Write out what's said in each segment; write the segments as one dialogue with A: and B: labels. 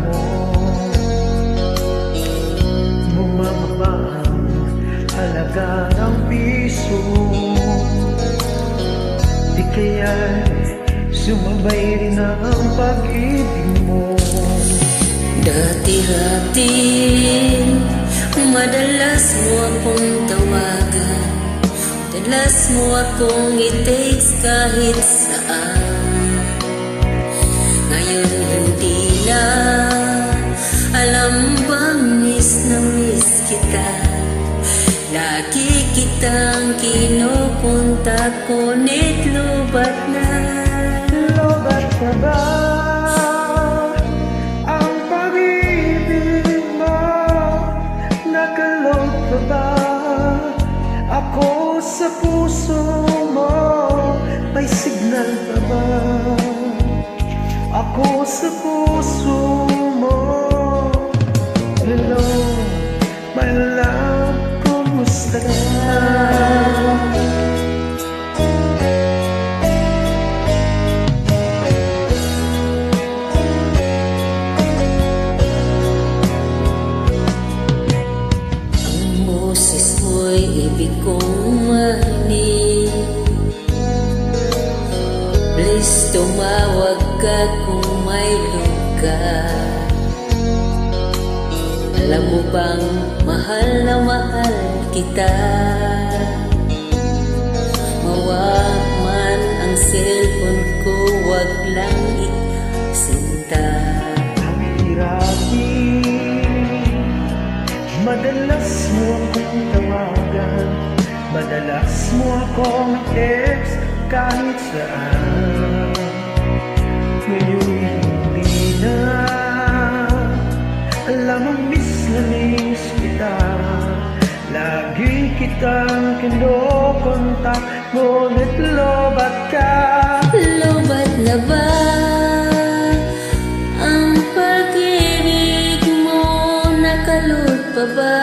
A: mo. Bumababa ang halaga ng piso, di kaya'y sumabay rin ang pag-ibig mo.
B: Dati-dati madalas mo akong tawagan, madalas mo akong i-text kahit saan. Ngayon hindi na, alam bang miss na miss kita. Lagi kitang kinukontak, ngunit lubat na.
A: Lubat ka ba? Ang pag-ibig mo, nakalog ka ba? Ako sa puso mo, may signal ka ba? Ako sa puso mo. Hello, my love, kumusta ka?
B: Ibig kong marinig, please tumawag ka kung may lugar. Alam mo bang mahal na mahal kita? Mawag man ang cellphone ko, wag lang isinta.
A: Ang hirapin, madalas mo akong tawagan, madalas mo akong text kahit saan. Ngayon hindi na, alam mo miss na miss kita. Lagi kitang kinukontak, ngunit lobat ka.
B: Lobat na ba ang pag-ibig mo? Nakalot pa ba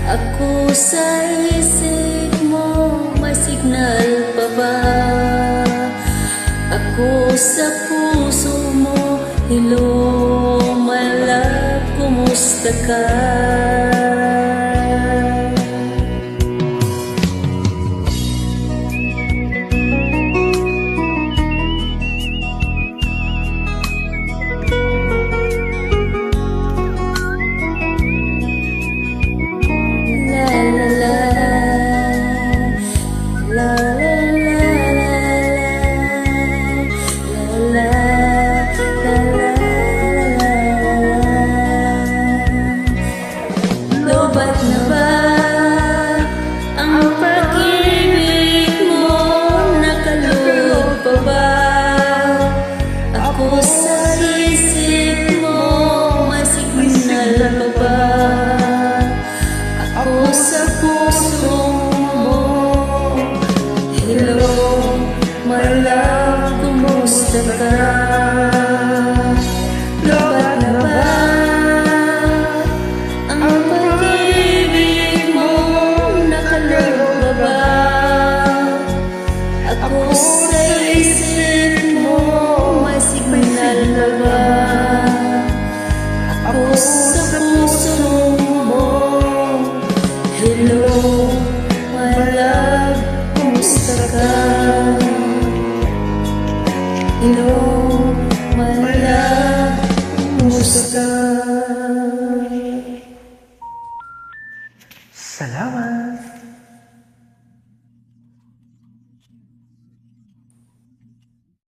B: ako sa isip mo? May signal pa ba ako sa puso mo? Hello, my love, kumusta ka?